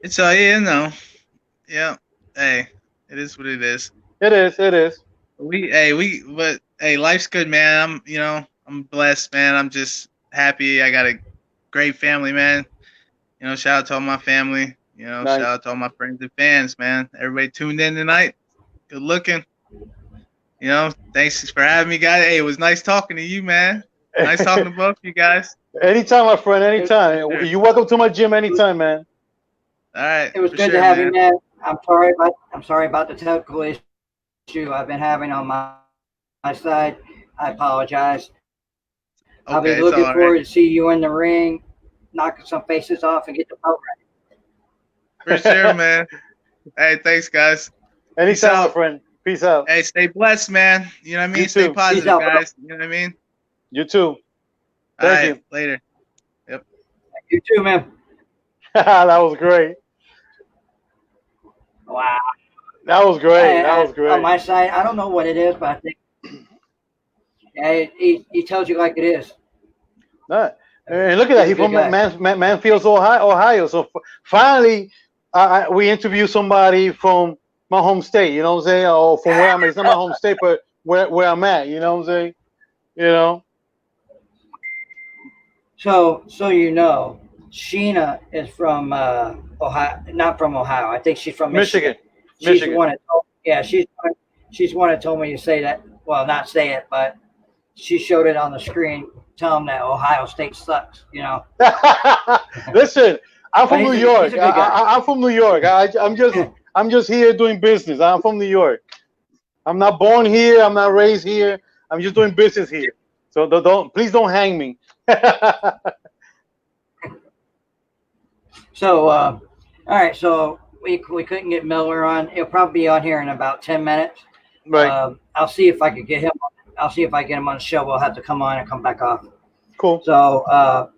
It's yeah. Hey, it is what it is. It is. But life's good, man. I'm blessed, man. I'm just happy. I got a great family, man. You know, shout out to all my family. You know, Nice. shout out to all my friends and fans, man. Everybody tuned in tonight. Good looking. You know, thanks for having me, guys. Hey, it was nice talking to you, man. Nice talking to both you guys. Anytime, my friend. Anytime. Sure. You're welcome to my gym anytime, man. All right. It was for good sure, to have man. you, man. I'm sorry about the technical issue I've been having on my side. I apologize. I'll Okay, be it's looking all forward right. to see you in the ring, knocking some faces off and get the belt ready. For sure, man. Hey, thanks, guys. Peace Anytime, my out. friend. Peace out. Hey, stay blessed, man. You know what I mean? You Stay too. positive, Peace out, bro. guys. You know what I mean? You too. All Thank right, you. later. You too, man. That was great. Wow. That was great. That was great. On my side, I don't know what it is, but I think he tells you like it is. Nah. And look at that. He's from Good guy. Mansfield, Ohio. So finally, we interview somebody from my home state. You know what I'm saying? Or from where I'm at. It's not my home state, but where I'm at. You know what I'm saying? You know. So you know, Sheena is from Ohio, not from Ohio. I think she's from Michigan. She's Michigan. the one that she's one that told me to say that. Well, not say it, but she showed it on the screen, telling them that Ohio State sucks. You know. Listen, I'm from New He's York. a good guy. I'm from New York. I'm just here doing business. I'm from New York. I'm not born here. I'm not raised here. I'm just doing business here. So please don't hang me. So, all right. So we couldn't get Miller on. He'll probably be on here in about 10 minutes. Right. I'll see if I could get him. I'll see if I get him on the show. We'll have to come on and come back off. Cool. So I'll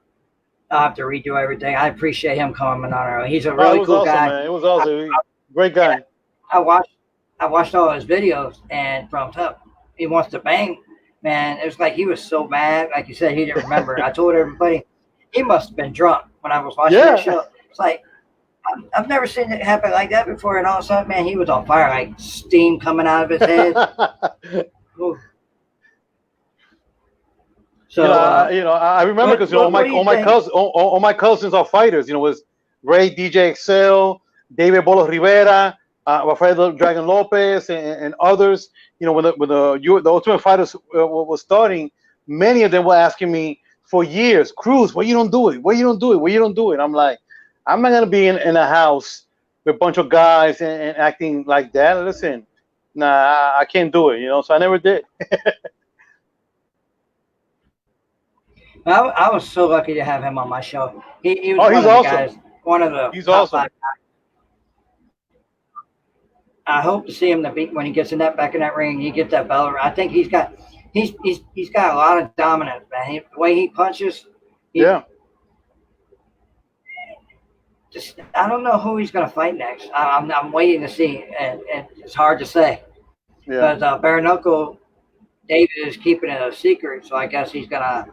have to redo everything. I appreciate him coming on. He's a really it was cool awesome, guy. man. It was awesome. Great guy. I watched all his videos, and from top, he wants to bang. Man, it was like he was so mad. Like you said, he didn't remember. I told everybody he must have been drunk when I was watching the show. It's like I've never seen it happen like that before, and all of a sudden, man, he was on fire, like steam coming out of his head. Ooh. So I remember because all my cousins are fighters. You know, was Ray DJ Excel, David Bolo Rivera, Rafael Dragon Lopez, and others. You know, when the Ultimate Fighters was starting, many of them were asking me for years, Cruz, why you don't do it? Why you don't do it? Why you don't do it? I'm like, I'm not gonna be in a house with a bunch of guys and acting like that. Listen, nah, I can't do it. You know, so I never did. I was so lucky to have him on my show. He was Oh, one he's of the awesome. guys. One of the He's top awesome. 5 guys. I hope to see him when he gets back in that ring. He gets that belt. I think he's got a lot of dominance, man. The way he punches. I don't know who he's going to fight next. I'm waiting to see, and it's hard to say. Yeah. Because bare knuckle David is keeping it a secret, so I guess he's gonna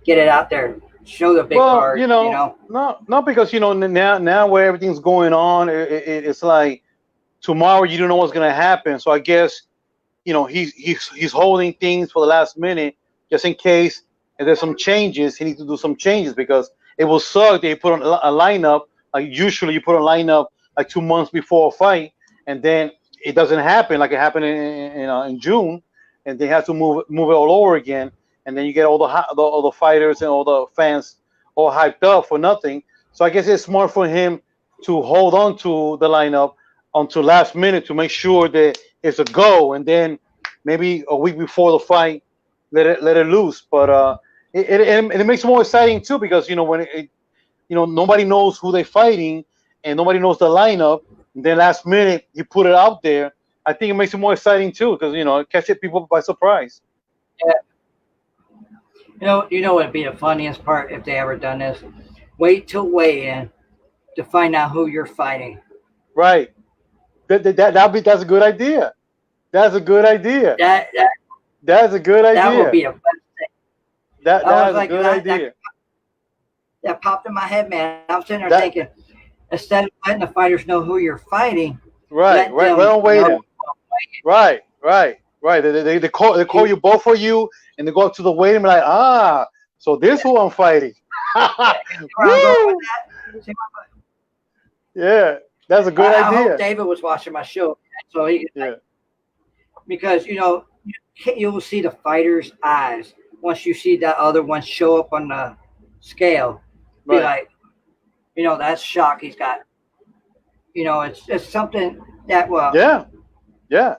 get it out there, show the big card. No, because now where everything's going on, it's like tomorrow you don't know what's gonna happen. So I guess he's holding things for the last minute just in case if there's some changes. He needs to do some changes because it will suck that you put on a lineup like usually you put a lineup like 2 months before a fight, and then it doesn't happen like it happened in June, and they have to move it all over again, and then you get all the fighters and all the fans all hyped up for nothing. So I guess it's smart for him to hold on to the lineup until last minute to make sure that it's a go, and then maybe a week before the fight let it loose. But it makes it more exciting too because when nobody knows who they're fighting and nobody knows the lineup. And then last minute he put it out there. I think it makes it more exciting too because it catches people by surprise. Yeah. You know what'd be the funniest part if they ever done this? Wait till weigh-in to find out who you're fighting. Right. That's a good idea. That's a good idea. That's a good idea. That would be a fun thing. That's a good idea. That popped in my head, man. I'm sitting there thinking, instead of letting the fighters know who you're fighting, right on waiting. Right. They call you both for you, and they go up to the weight and be like, so this is who I'm fighting. where I'm going with that? See Yeah, that's a good I idea. hope David was watching my show, so he Yeah. because you will see the fighter's eyes once you see that other one show up on the scale. Be Right. like, that's shock he's got. It's something that will Yeah.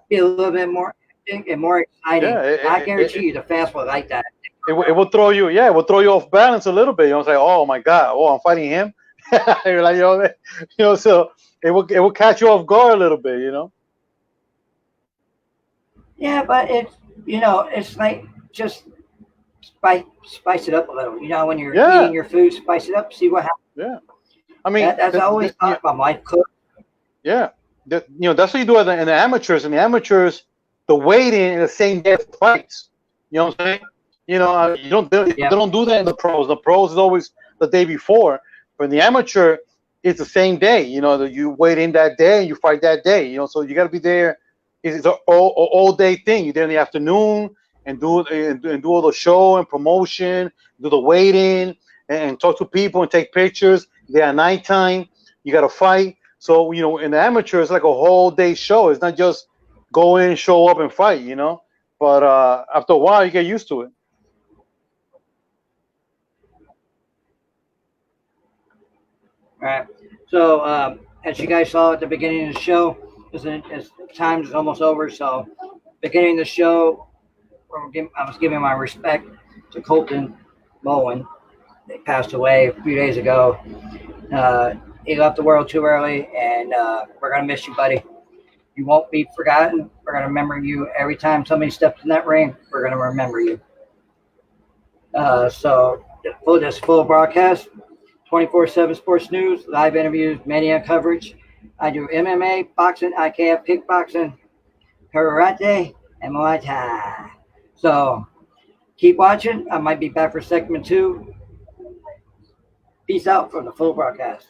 be a little bit more interesting and more exciting. Yeah, I guarantee you the fans will like that. It will throw you. Yeah, it will throw you off balance a little bit. You know, it's like, oh my God, I'm fighting him. You're like, so it will catch you off guard a little bit. Yeah, but it's like just spice it up a little. When you're eating your food, spice it up, see what happens. Yeah. I mean, That's always thought about my cook. Yeah. That's what you do in the amateurs. In the amateurs, the weighting in the same day of fights. You know what I'm saying? You don't they don't do that in the pros. The pros is always the day before. But in the amateur, it's the same day. You wait in that day and you fight that day. So you got to be there. It's an all day thing. You're there in the afternoon and do all the show and promotion, do the waiting and talk to people and take pictures. There at nighttime, you got to fight. So in the amateur, it's like a whole day show. It's not just go in, show up, and fight. But after a while, you get used to it. All right. So as you guys saw at the beginning of the show, as time is almost over. So beginning of the show, I was giving my respect to Colton Bowen. They passed away a few days ago. He left the world too early, and we're going to miss you, buddy. You won't be forgotten. We're going to remember you every time somebody steps in that ring. We're going to remember you. So this full broadcast, 24/7 sports news, live interviews, mania coverage. I do MMA, boxing, IKF, kickboxing, karate, and Muay Thai. So keep watching. I might be back for segment 2. Peace out from the full broadcast.